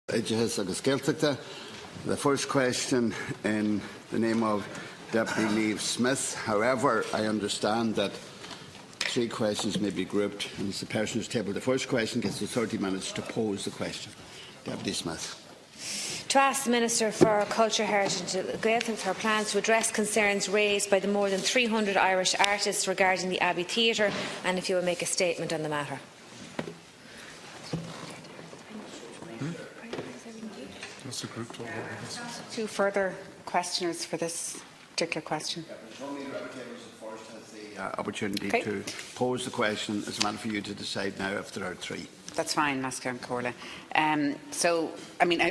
The first question in the name of Deputy Niamh Smith. However, I understand that 3 questions may be grouped, and as the person who's tabled the first question gets the 30 minutes to pose the question. Deputy Smith. To ask the Minister for Culture, Heritage and Gaeltacht her plans to address concerns raised by the more than 300 Irish artists regarding the Abbey Theatre, and if you will make a statement on the matter. Two further questioners for this particular question. Opportunity to pose the question. It's a matter for you to decide now if there are 3. That's fine, Mascar and Corla.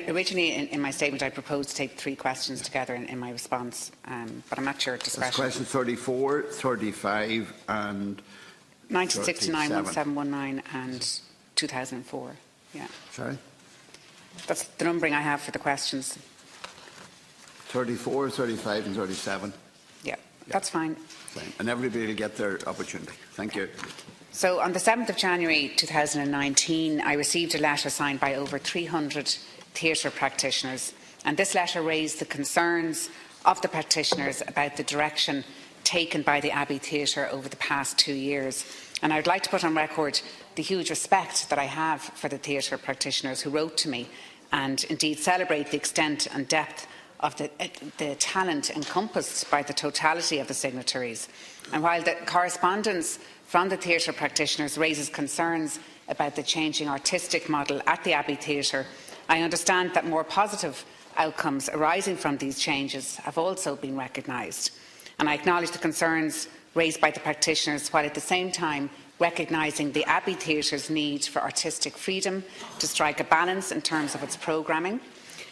Originally in my statement I proposed to take 3 questions together in my response, but I'm at your discretion. That's question 34, 35 and 1969, 1719 and 2004. Yeah. Sorry? That's the numbering I have for the questions. 34, 35 and 37? Yeah, that's fine. And everybody will get their opportunity. Thank you. So on the 7th of January 2019, I received a letter signed by over 300 theatre practitioners, and this letter raised the concerns of the practitioners about the direction taken by the Abbey Theatre over the past 2 years. And I would like to put on record the huge respect that I have for the theatre practitioners who wrote to me, and indeed celebrate the extent and depth of the talent encompassed by the totality of the signatories. And while the correspondence from the theatre practitioners raises concerns about the changing artistic model at the Abbey Theatre, I understand that more positive outcomes arising from these changes have also been recognised. And I acknowledge the concerns raised by the practitioners, while at the same time recognising the Abbey Theatre's need for artistic freedom to strike a balance in terms of its programming.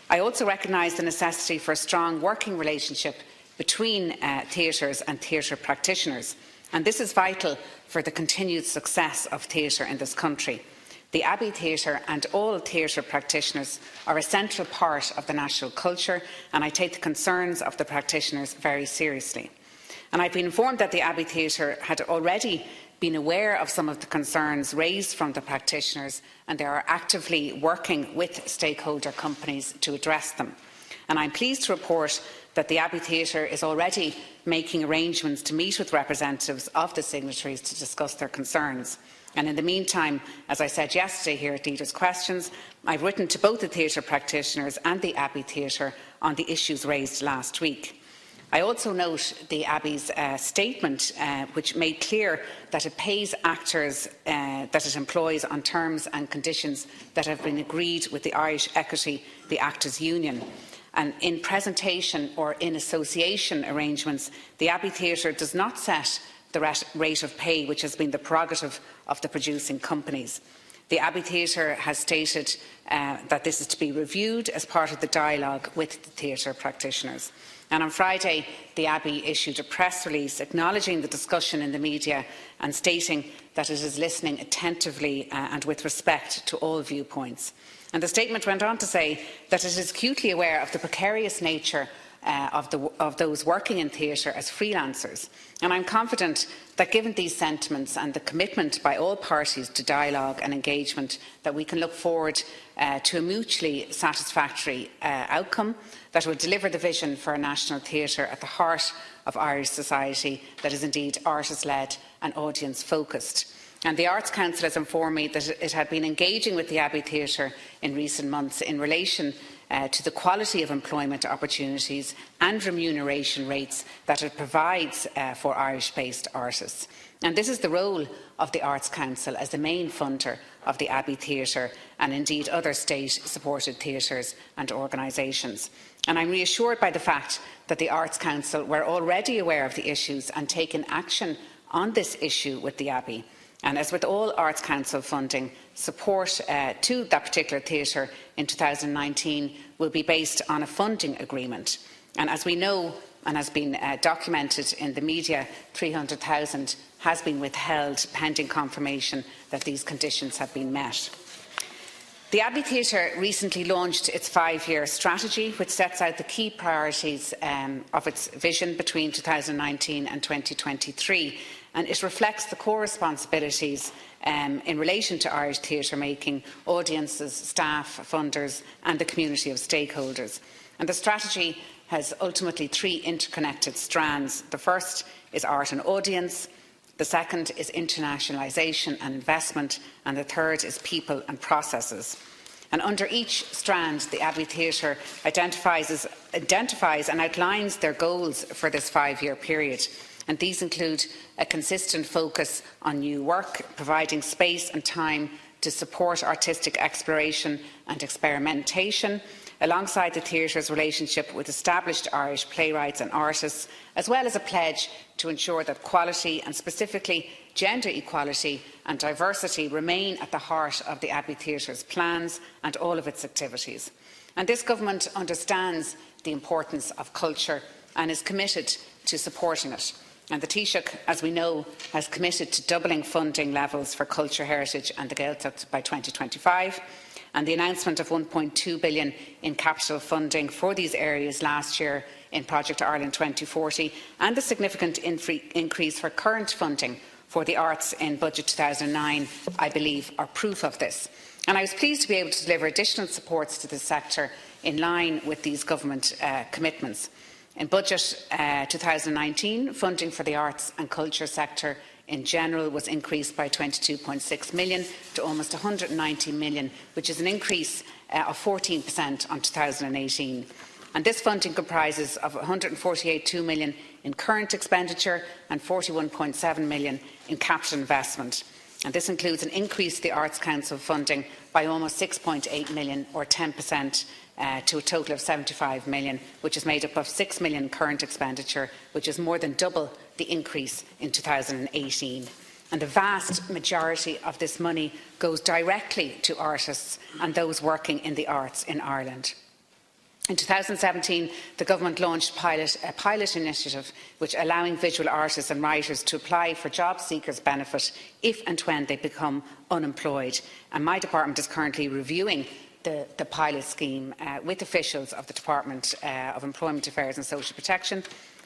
I also recognise the necessity for a strong working relationship between theatres and theatre practitioners, and this is vital for the continued success of theatre in this country. The Abbey Theatre and all theatre practitioners are a central part of the national culture, and I take the concerns of the practitioners very seriously. And I've been informed that the Abbey Theatre had already been aware of some of the concerns raised from the practitioners, and they are actively working with stakeholder companies to address them. And I'm pleased to report that the Abbey Theatre is already making arrangements to meet with representatives of the signatories to discuss their concerns. And in the meantime, as I said yesterday here at Leaders' Questions, I've written to both the theatre practitioners and the Abbey Theatre on the issues raised last week. I also note the Abbey's statement, which made clear that it pays actors that it employs on terms and conditions that have been agreed with the Irish Equity, the Actors Union. And in presentation or in association arrangements, the Abbey Theatre does not set the rate of pay, which has been the prerogative of the producing companies. The Abbey Theatre has stated that this is to be reviewed as part of the dialogue with the theatre practitioners. And on Friday, the Abbey issued a press release acknowledging the discussion in the media and stating that it is listening attentively and with respect to all viewpoints. And the statement went on to say that it is acutely aware of the precarious nature of those working in theatre as freelancers. And I'm confident that given these sentiments and the commitment by all parties to dialogue and engagement, that we can look forward to a mutually satisfactory outcome that will deliver the vision for a national theatre at the heart of Irish society that is indeed artist-led and audience-focused. And the Arts Council has informed me that it had been engaging with the Abbey Theatre in recent months in relation to the quality of employment opportunities and remuneration rates that it provides for Irish-based artists. And this is the role of the Arts Council as the main funder of the Abbey Theatre and indeed other state-supported theatres and organisations. And I'm reassured by the fact that the Arts Council were already aware of the issues and taken action on this issue with the Abbey. And as with all Arts Council funding, support to that particular theatre in 2019 will be based on a funding agreement. And as we know, and has been documented in the media, 300,000 has been withheld pending confirmation that these conditions have been met. The Abbey Theatre recently launched its 5-year strategy, which sets out the key priorities of its vision between 2019 and 2023. and it reflects the core responsibilities in relation to Irish theatre making, audiences, staff, funders and the community of stakeholders. And the strategy has ultimately 3 interconnected strands. The first is art and audience, the second is internationalisation and investment, and the third is people and processes. And under each strand, the Abbey Theatre identifies and outlines their goals for this 5-year period. And these include a consistent focus on new work, providing space and time to support artistic exploration and experimentation, alongside the theatre's relationship with established Irish playwrights and artists, as well as a pledge to ensure that quality, and specifically gender equality and diversity, remain at the heart of the Abbey Theatre's plans and all of its activities. And this government understands the importance of culture and is committed to supporting it. And the Taoiseach, as we know, has committed to doubling funding levels for culture, heritage and the Gaeltacht by 2025. And the announcement of €1.2 billion in capital funding for these areas last year in Project Ireland 2040, and the significant increase for current funding for the arts in Budget 2009, I believe, are proof of this. And I was pleased to be able to deliver additional supports to the sector in line with these government commitments. In Budget 2019, funding for the arts and culture sector in general was increased by 22.6 million to almost 190 million, which is an increase of 14% on 2018. And this funding comprises of 148.2 million in current expenditure and 41.7 million in capital investment. And this includes an increase to the Arts Council funding by almost 6.8 million, or 10%, to a total of 75 million, which is made up of 6 million current expenditure, which is more than double the increase in 2018. And the vast majority of this money goes directly to artists and those working in the arts in Ireland. In 2017, the Government launched a pilot initiative which allowing visual artists and writers to apply for job seekers' benefit if and when they become unemployed. And my department is currently reviewing the pilot scheme with officials of the Department of Employment Affairs and Social Protection,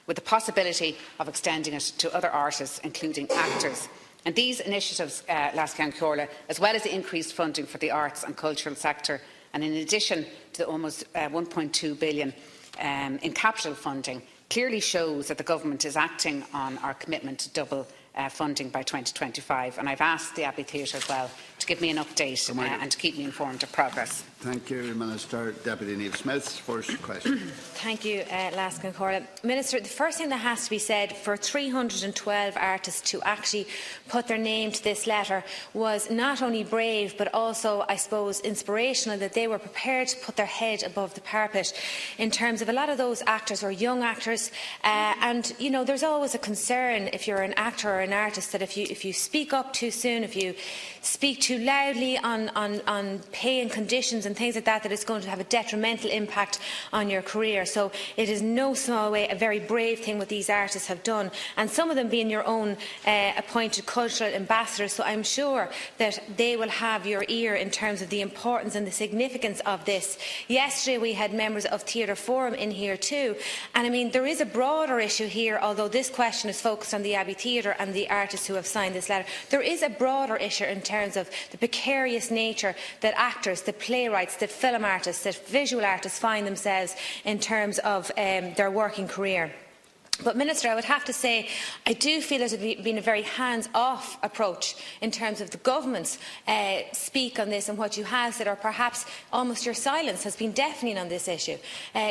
with the possibility of extending it to other artists, including actors. And these initiatives, Lascan Corla, as well as the increased funding for the arts and cultural sector, and in addition to the almost 1.2 billion in capital funding, clearly shows that the Government is acting on our commitment to double funding by 2025. And I've asked the Abbey Theatre as well to give me an update and to keep me informed of progress. Thank you, Minister. Deputy Niamh Smith, first question. Thank you, Lascan Corla. Minister, the first thing that has to be said for 312 artists to actually put their name to this letter was not only brave but also, I suppose, inspirational, that they were prepared to put their head above the parapet in terms of a lot of those actors or young actors. And, you know, there's always a concern if you're an actor or an artist that if you speak up too soon, if you speak too loudly on pay and conditions and things like that, that it's going to have a detrimental impact on your career. So it is no small way a very brave thing what these artists have done, and some of them being your own appointed cultural ambassadors. So I'm sure that they will have your ear in terms of the importance and the significance of this. Yesterday we had members of Theatre Forum in here too, and I mean there is a broader issue here, although this question is focused on the Abbey Theatre and the artists who have signed this letter. There is a broader issue in terms of the precarious nature that actors, that playwrights, that film artists, that visual artists find themselves in terms of their working career. But, Minister, I would have to say I do feel it has been a very hands-off approach in terms of the government's speak on this, and what you have said, or perhaps almost your silence, has been deafening on this issue.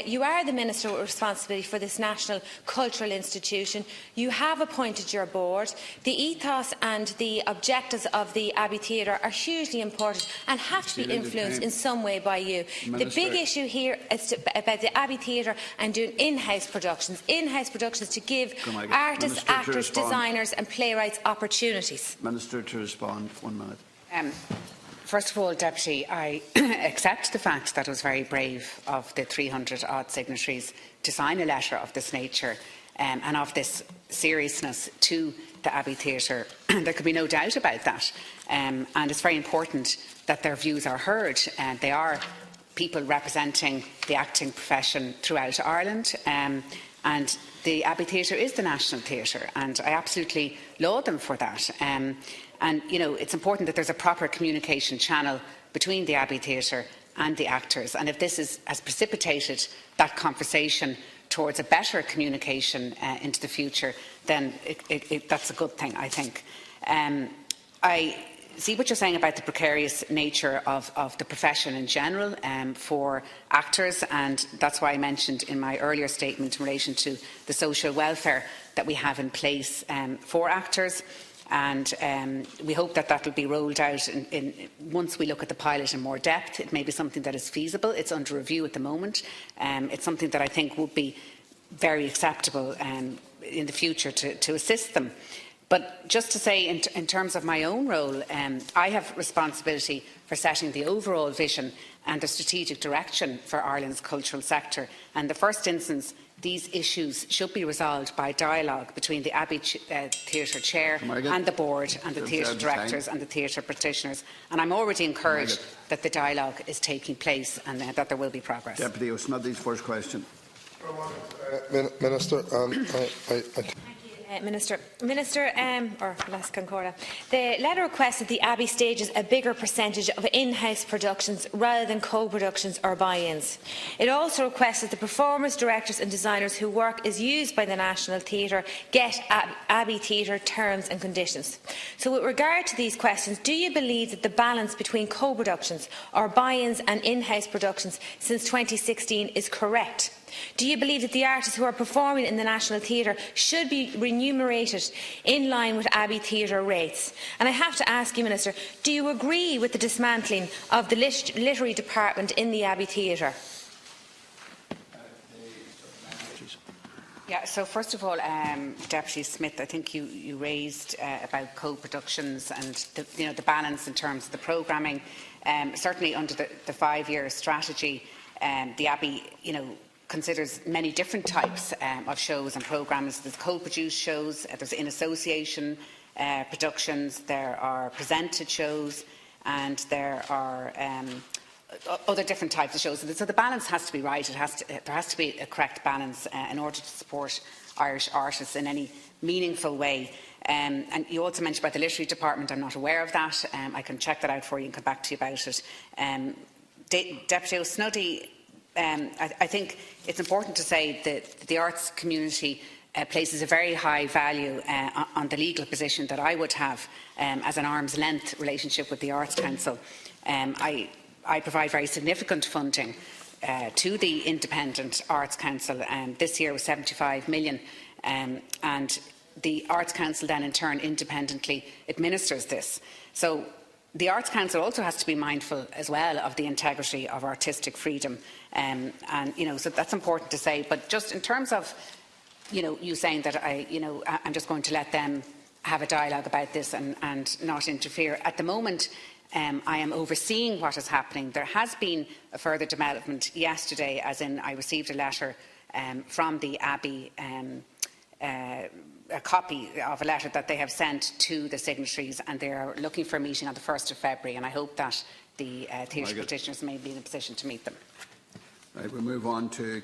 You are the Minister with responsibility for this national cultural institution. You have appointed your board. The ethos and the objectives of the Abbey Theatre are hugely important and have to be influenced in some way by you. Minister. The big issue here is about the Abbey Theatre and doing in-house productions to give artists, actors, designers and playwrights opportunities. Minister to respond. 1 minute. First of all, Deputy, I accept the fact that it was very brave of the 300-odd signatories to sign a letter of this nature and of this seriousness to the Abbey Theatre. There could be no doubt about that. And it's very important that their views are heard. They are people representing the acting profession throughout Ireland. And the Abbey Theatre is the national theatre, and I absolutely laud them for that. And it's important that there's a proper communication channel between the Abbey Theatre and the actors. And if this has precipitated that conversation towards a better communication into the future, then that's a good thing, I think. I see what you're saying about the precarious nature of the profession in general for actors, and that's why I mentioned in my earlier statement in relation to the social welfare that we have in place for actors. And we hope that will be rolled out once we look at the pilot in more depth. It may be something that is feasible. It's under review at the moment. It's something that I think would be very acceptable in the future to assist them. But just to say, in terms of my own role, I have responsibility for setting the overall vision and the strategic direction for Ireland's cultural sector. And in the first instance, these issues should be resolved by dialogue between the Abbey Theatre Chair and the Board and the theatre directors and the theatre practitioners. And I'm already encouraged that the dialogue is taking place and that there will be progress. Deputy O'Snuddy's first question. Minister, Minister, or Las Concorda, the letter requests that the Abbey stages a bigger percentage of in-house productions rather than co-productions or buy-ins. It also requests that the performers, directors and designers whose work is used by the National Theatre get Abbey Theatre terms and conditions. So with regard to these questions, do you believe that the balance between co-productions or buy-ins and in-house productions since 2016 is correct? Do you believe that the artists who are performing in the National Theatre should be remunerated in line with Abbey Theatre rates? And I have to ask you, Minister, do you agree with the dismantling of the literary department in the Abbey Theatre? Yeah, so first of all, Deputy Smith, I think you raised about co-productions and the balance in terms of the programming. Certainly under the 5-year strategy, the Abbey, considers many different types of shows and programmes. There's co-produced shows, there's in-association productions, there are presented shows, and there are other different types of shows. So the balance has to be right. There has to be a correct balance in order to support Irish artists in any meaningful way. And you also mentioned about the literary department. I'm not aware of that. I can check that out for you and come back to you about it. Deputy O'Snuddy, I think it's important to say that the arts community places a very high value on the legal position that I would have as an arm's length relationship with the Arts Council. I provide very significant funding to the Independent Arts Council. This year was 75 million, and the Arts Council then in turn independently administers this. So the Arts Council also has to be mindful as well of the integrity of artistic freedom, and so that's important to say. But just in terms of you saying that I'm just going to let them have a dialogue about this and not interfere. At the moment, I am overseeing what is happening. There has been a further development yesterday, as in I received a letter from the Abbey, a copy of a letter that they have sent to the signatories, and they are looking for a meeting on the 1st of February, and I hope that the theatre petitioners may be in a position to meet them. Right, we'll move on to